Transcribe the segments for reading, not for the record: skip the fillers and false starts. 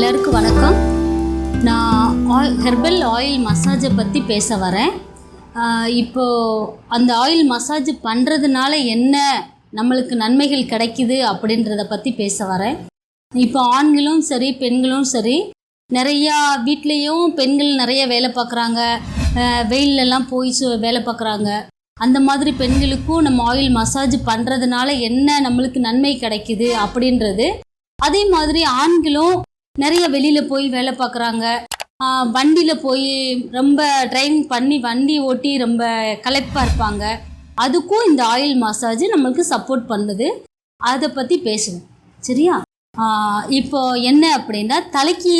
எல்லாருக்கும் வணக்கம். நான் ஹெர்பல் ஆயில் மசாஜை பற்றி பேச வரேன். இப்போது அந்த ஆயில் மசாஜ் பண்ணுறதுனால என்ன நம்மளுக்கு நன்மைகள் கிடைக்குது அப்படின்றத பற்றி பேச வரேன். இப்போ ஆண்களும் சரி பெண்களும் சரி நிறையா வீட்லேயும் பெண்கள் நிறைய வேலை பார்க்குறாங்க, வெயிலெல்லாம் போய் வேலை பார்க்குறாங்க. அந்த மாதிரி பெண்களுக்கும் நம்ம ஆயில் மசாஜ் பண்ணுறதுனால என்ன நம்மளுக்கு நன்மை கிடைக்குது அப்படின்றது. அதே மாதிரி ஆண்களும் நிறைய வெளியில் போய் வேலை பார்க்குறாங்க, வண்டியில் போய் ரொம்ப ட்ரைவிங் பண்ணி வண்டி ஓட்டி ரொம்ப களைப்பாக இருப்பாங்க. அதுக்கும் இந்த ஆயில் மசாஜ் நம்மளுக்கு சப்போர்ட் பண்ணுது. அதை பற்றி பேசுவேன், சரியா? இப்போ என்ன அப்படின்னா, தலைக்கு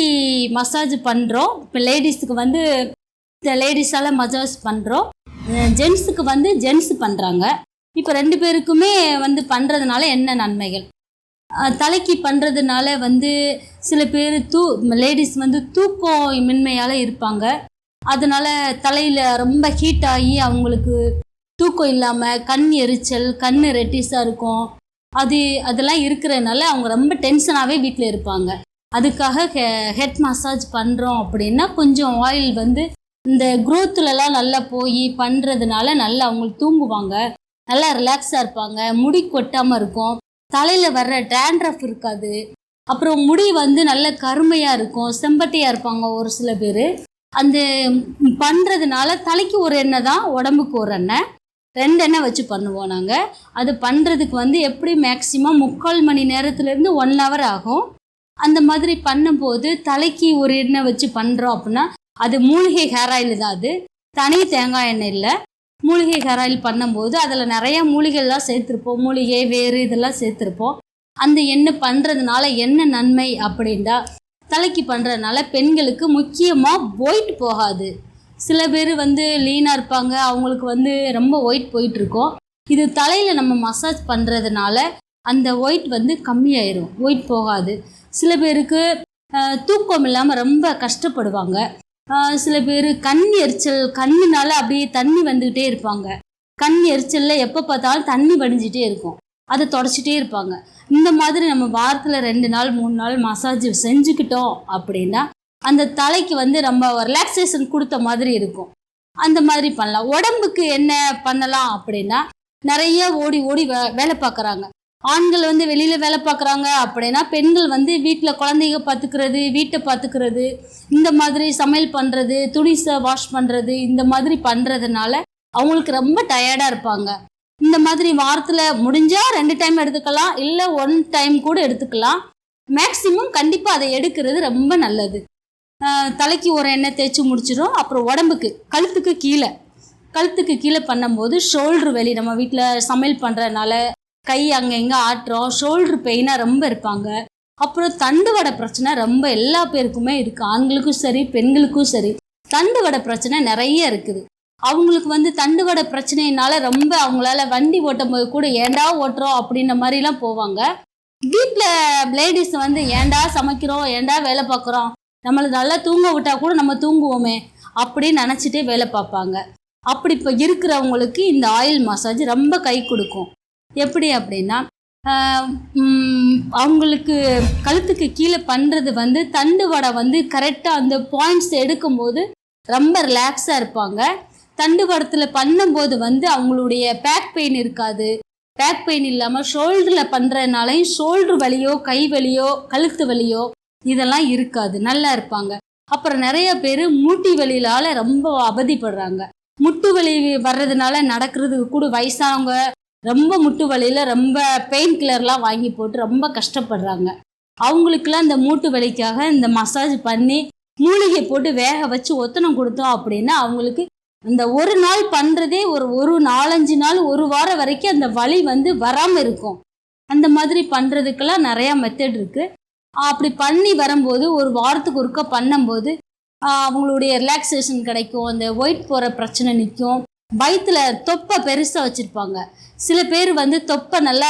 மசாஜ் பண்ணுறோம். இப்போ லேடிஸுக்கு வந்து லேடிஸால் மசாஜ் பண்ணுறோம், ஜென்ஸுக்கு வந்து ஜென்ஸ் பண்ணுறாங்க. இப்போ ரெண்டு பேருக்குமே வந்து பண்ணுறதுனால என்ன நன்மைகள்? தலைக்கு பண்ணுறதுனால வந்து சில பேர் லேடிஸ் வந்து தூக்கம் மின்மையால் இருப்பாங்க. அதனால் தலையில் ரொம்ப ஹீட் ஆகி அவங்களுக்கு தூக்கம் இல்லாமல் கண் எரிச்சல், கண் ரெட்டிஸாக இருக்கும். அதெல்லாம் இருக்கிறதுனால அவங்க ரொம்ப டென்ஷனாகவே வீட்டில் இருப்பாங்க. அதுக்காக ஹெட் மசாஜ் பண்ணுறோம் அப்படின்னா கொஞ்சம் ஆயில் வந்து இந்த க்ரோத்துலலாம் நல்லா போய் பண்ணுறதுனால நல்லா அவங்களுக்கு தூங்குவாங்க, நல்லா ரிலாக்ஸாக இருப்பாங்க, முடி கொட்டாமல் இருக்கும், தலையில் வர்ற டேண்ட்ரஃப் இருக்காது, அப்புறம் முடி வந்து நல்ல கருமையாக இருக்கும், செம்பட்டியாக இருப்பாங்க ஒரு சில பேர். அந்த பண்ணுறதுனால தலைக்கு ஒரு எண்ணெய் தான், உடம்புக்கு ஒரு எண்ணெய், 2 எண்ணெய் வச்சு பண்ணுவோம் நாங்கள். அது பண்ணுறதுக்கு வந்து எப்படி மேக்ஸிமம் 3/4 மணி நேரத்துலேருந்து 1 hour ஆகும். அந்த மாதிரி பண்ணும்போது தலைக்கு ஒரு எண்ணெய் வச்சு பண்ணுறோம் அப்படின்னா அது மூலிகை ஹேர் ஆயில் தான். அது தனி தேங்காய் எண்ணெய் இல்லை. மூலிகை ஹேர் ஆயில் பண்ணும்போது அதில் நிறையா மூலிகைலாம் சேர்த்துருப்போம், மூலிகை வேறு இதெல்லாம் சேர்த்துருப்போம். அந்த எண்ணெய் பண்ணுறதுனால என்ன நன்மை அப்படின்னா, தலைக்கு பண்ணுறதுனால பெண்களுக்கு முக்கியமாக ஒயிட் போகாது. சில பேர் வந்து லீனாக இருப்பாங்க, அவங்களுக்கு வந்து ரொம்ப ஒயிட் போயிட்டுருக்கோம். இது தலையில் நம்ம மசாஜ் பண்ணுறதுனால அந்த ஒயிட் வந்து கம்மியாயிரும், ஒயிட் போகாது. சில பேருக்கு தூக்கம் இல்லாமல் ரொம்ப கஷ்டப்படுவாங்க. சில பேர் கண் எரிச்சல், கண்ணுனால அப்படியே தண்ணி வந்துக்கிட்டே இருப்பாங்க. கண் எரிச்சலில் எப்போ பார்த்தாலும் தண்ணி வடிஞ்சிட்டே இருக்கும், அதை தொடச்சிட்டே இருப்பாங்க. இந்த மாதிரி நம்ம வாரத்தில் 2 நாள் 3 நாள் மசாஜ் செஞ்சுக்கிட்டோம் அப்படின்னா அந்த தலைக்கு வந்து ரொம்ப ரிலாக்ஸேஷன் கொடுத்த மாதிரி இருக்கும். அந்த மாதிரி பண்ணலாம். உடம்புக்கு என்ன பண்ணலாம் அப்படின்னா, நிறைய ஓடி ஓடி வேலை பார்க்குறாங்க. ஆண்கள் வந்து வெளியில் வேலை பார்க்குறாங்க அப்படின்னா பெண்கள் வந்து வீட்டில் குழந்தைங்க பார்த்துக்கிறது, வீட்டை பார்த்துக்கிறது, இந்த மாதிரி சமையல் பண்ணுறது, துணிசை வாஷ் பண்ணுறது, இந்த மாதிரி பண்ணுறதுனால அவங்களுக்கு ரொம்ப டயர்டாக இருப்பாங்க. இந்த மாதிரி வாரத்தில் முடிஞ்சால் 2 டைம் எடுத்துக்கலாம், இல்லை 1 டைம் கூட எடுத்துக்கலாம். மேக்ஸிமம் கண்டிப்பாக அதை எடுக்கிறது ரொம்ப நல்லது. தலைக்கு ஒரு எண்ணெய் தேய்ச்சி முடிச்சிடும். அப்புறம் உடம்புக்கு கழுத்துக்கு கீழே பண்ணும்போது ஷோல்ட்ரு வெளி, நம்ம வீட்டில் சமையல் பண்ணுறதுனால கை அங்கே இங்கே ஆட்டுறோம், ஷோல்ட்ரு பெயினாக ரொம்ப இருப்பாங்க. அப்புறம் தண்டுவடை பிரச்சனை ரொம்ப எல்லா பேருக்குமே இருக்குது, ஆண்களுக்கும் சரி பெண்களுக்கும் சரி. தண்டுவடை பிரச்சனை நிறைய இருக்குது. அவங்களுக்கு வந்து தண்டுவடை பிரச்சனையினால ரொம்ப அவங்களால வண்டி ஓட்டும் போது கூட ஏண்டா ஓட்டுறோம் அப்படின்ற மாதிரிலாம் போவாங்க. வீட்டில் லேடிஸ் வந்து ஏண்டா சமைக்கிறோம், ஏண்டா வேலை பார்க்குறோம், நம்மளை நல்லா தூங்க விட்டால் கூட நம்ம தூங்குவோமே அப்படின்னு நினச்சிட்டே வேலை பார்ப்பாங்க. அப்படி இப்போ இருக்கிறவங்களுக்கு இந்த ஆயில் மசாஜ் ரொம்ப கை கொடுக்கும். எப்படி அப்படின்னா, அவங்களுக்கு கழுத்துக்கு கீழே பண்ணுறது வந்து தண்டு வடை வந்து கரெக்டாக அந்த பாயிண்ட்ஸ் எடுக்கும்போது ரொம்ப ரிலாக்ஸாக இருப்பாங்க. தண்டு வடத்தில் பண்ணும்போது வந்து அவங்களுடைய பேக் பெயின் இருக்காது. பேக் பெயின் இல்லாமல் ஷோல்டரில் பண்ணுறதுனாலையும் ஷோல்ட்ரு வலியோ, கை வலியோ, கழுத்து வலியோ இதெல்லாம் இருக்காது, நல்லா இருப்பாங்க. அப்புறம் நிறைய பேர் மூட்டி வலியால் ரொம்ப அவதிப்படுறாங்க. முட்டு வலி வர்றதுனால நடக்கிறதுக்கு கூட வயசானவங்க ரொம்ப முட்டு வலியில் ரொம்ப பெயின் கில்லர்லாம் வாங்கி போட்டு ரொம்ப கஷ்டப்படுறாங்க. அவங்களுக்கெல்லாம் இந்த மூட்டு வலிக்காக இந்த மசாஜ் பண்ணி மூலிகை போட்டு வேக வச்சு ஒத்தனம் கொடுத்தோம் அப்படின்னா அவங்களுக்கு இந்த ஒரு நாள் பண்ணுறதே ஒரு 4-5 நாள் 1 வாரம் வரைக்கும் அந்த வலி வந்து வராமல் இருக்கும். அந்த மாதிரி பண்ணுறதுக்கெல்லாம் நிறையா மெத்தட் இருக்குது. அப்படி பண்ணி வரும்போது ஒரு வாரத்துக்கு ஒருக்கா பண்ணும்போது அவங்களுடைய ரிலாக்ஸேஷன் கிடைக்கும். அந்த ஒயிட் போகிற பிரச்சனை நிற்கும். வயிற்றில் தொப்பை பெருசாக வச்சுருப்பாங்க. சில பேர் வந்து தொப்பை நல்லா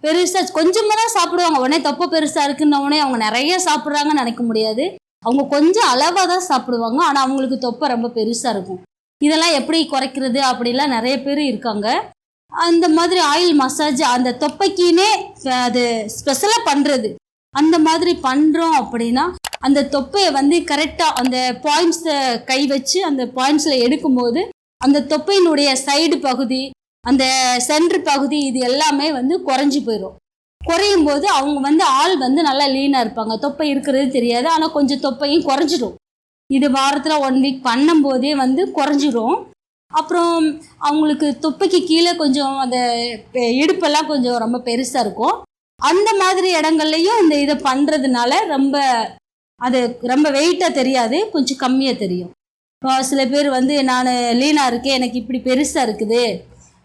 பெருசாக கொஞ்சமாக தான் சாப்பிடுவாங்க, உடனே தொப்பை பெருசாக இருக்குன்ன உடனே அவங்க நிறைய சாப்பிட்றாங்கன்னு நினைக்க முடியாது. அவங்க கொஞ்சம் அளவாக தான் சாப்பிடுவாங்க, ஆனால் அவங்களுக்கு தொப்பை ரொம்ப பெருசாக இருக்கும். இதெல்லாம் எப்படி குறைக்கிறது அப்படிலாம் நிறைய பேர் இருக்காங்க. அந்த மாதிரி ஆயில் மசாஜ் அந்த தொப்பைக்குன்னே அது ஸ்பெஷலாக பண்ணுறது. அந்த மாதிரி பண்ணுறோம் அப்படின்னா அந்த தொப்பையை வந்து கரெக்டாக அந்த பாயிண்ட்ஸை கை வச்சு அந்த பாயிண்ட்ஸில் எடுக்கும்போது அந்த தொப்பையினுடைய சைடு பகுதி, அந்த சென்டர் பகுதி, இது எல்லாமே வந்து குறைஞ்சி போயிடும். குறையும் போது அவங்க வந்து ஆள் வந்து நல்லா லீனாக இருப்பாங்க. தொப்பை இருக்கிறது தெரியாது, ஆனால் கொஞ்சம் தொப்பையும் குறைஞ்சிடும். இது வாரத்தில் 1 வீக் பண்ணும்போதே வந்து குறைஞ்சிடும். அப்புறம் அவங்களுக்கு தொப்பைக்கு கீழே கொஞ்சம் அந்த இடுப்பெல்லாம் கொஞ்சம் ரொம்ப பெருசாக இருக்கும். அந்த மாதிரி இடங்கள்லையும் இந்த இதை பண்ணுறதுனால அது ரொம்ப வெயிட்டாக தெரியாது, கொஞ்சம் கம்மியாக தெரியும். இப்போ சில பேர் வந்து நான் லீனாக இருக்கேன், எனக்கு இப்படி பெருசாக இருக்குது,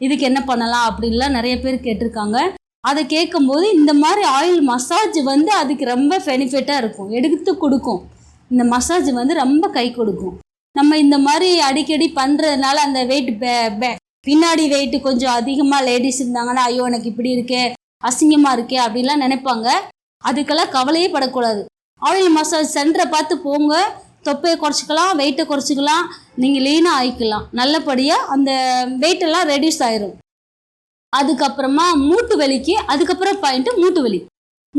இதுக்கு என்ன பண்ணலாம் அப்படின்லாம் நிறைய பேர் கேட்டிருக்காங்க. அதை கேட்கும்போது இந்த மாதிரி ஆயில் மசாஜ் வந்து அதுக்கு ரொம்ப பெனிஃபிட்டாக இருக்கும், எடுத்து கொடுக்கும். இந்த மசாஜ் வந்து ரொம்ப கை கொடுக்கும். நம்ம இந்த மாதிரி அடிக்கடி பண்ணுறதுனால அந்த வெயிட் பின்னாடி வெயிட்டு கொஞ்சம் அதிகமாக லேடிஸ் இருந்தாங்கன்னா, ஐயோ எனக்கு இப்படி இருக்கே, அசிங்கமாக இருக்கே அப்படின்லாம் நினைப்பாங்க. அதுக்கெல்லாம் கவலையே படக்கூடாது. ஆயில் மசாஜ் சென்டரை பார்த்து போங்க, தொப்பையை குறைச்சிக்கலாம், வெயிட்டை குறைச்சிக்கலாம், நீங்கள் லீனாக ஆயிக்கலாம். நல்லபடியாக அந்த வெயிட்டெல்லாம் ரெடியூஸ் ஆயிரும். அதுக்கப்புறமா மூட்டு வலிக்கு அதுக்கப்புறம் பாயிண்ட்டு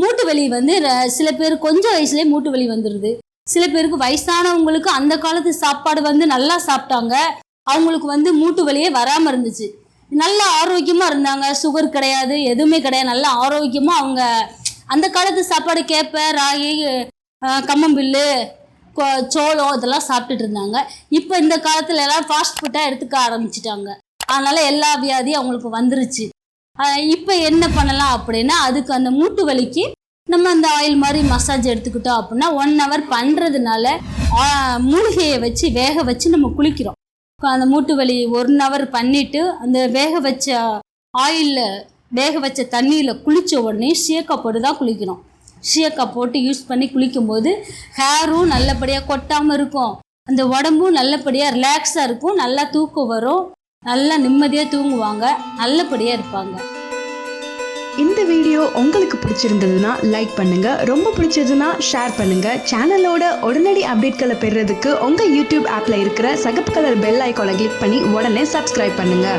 மூட்டு வலி வந்து சில பேர் கொஞ்சம் வயசுலேயே மூட்டு வலி வந்துடுது. சில பேருக்கு வயசானவங்களுக்கு அந்த காலத்து சாப்பாடு வந்து நல்லா சாப்பிட்டாங்க, அவங்களுக்கு வந்து மூட்டு வலியே வராமல் இருந்துச்சு. நல்லா ஆரோக்கியமாக இருந்தாங்க, சுகர் கிடையாது, எதுவுமே கிடையாது, நல்லா ஆரோக்கியமாக அவங்க அந்த காலத்து சாப்பாடு கேப்பை, ராகி, கம்மம்பில்லு, சோளம் இதெல்லாம் சாப்பிட்டுட்டு இருந்தாங்க. இப்போ இந்த காலத்தில் எல்லாம் ஃபாஸ்ட் ஃபுட்டாக எடுத்துக்க ஆரம்பிச்சிட்டாங்க. அதனால் எல்லா வியாதியும் அவங்களுக்கு வந்துருச்சு. இப்போ என்ன பண்ணலாம் அப்படின்னா, அதுக்கு அந்த மூட்டு வலிக்கு நம்ம அந்த ஆயில் மாதிரி மசாஜ் எடுத்துக்கிட்டோம் அப்படின்னா 1 hour பண்ணுறதுனால மூலிகையை வச்சு வேக வச்சு நம்ம குளிக்கிறோம். அந்த மூட்டு வலி 1 hour பண்ணிவிட்டு அந்த வேக வச்ச தண்ணியில் குளித்த உடனே ஷியக்காய் போட்டு தான் குளிக்கணும். ஷியக்காய் போட்டு யூஸ் பண்ணி குளிக்கும்போது ஹேரும் நல்லபடியாக கொட்டாமல் இருக்கும், அந்த உடம்பும் நல்லபடியாக ரிலாக்ஸாக இருக்கும், நல்லா தூக்கம் வரும், நல்லா நிம்மதியாக தூங்குவாங்க, நல்லபடியாக இருப்பாங்க. இந்த வீடியோ உங்களுக்கு பிடிச்சிருந்ததுன்னா லைக் பண்ணுங்க, ரொம்ப பிடிச்சதுன்னா ஷேர் பண்ணுங்க. சேனலோட உடனடி அப்டேட்களை பெறுறதுக்கு உங்க யூடியூப் ஆப்ல இருக்கிற சகப்பு கலர் பெல் ஐகானை கிளிக் பண்ணி உடனே சப்ஸ்கிரைப் பண்ணுங்க.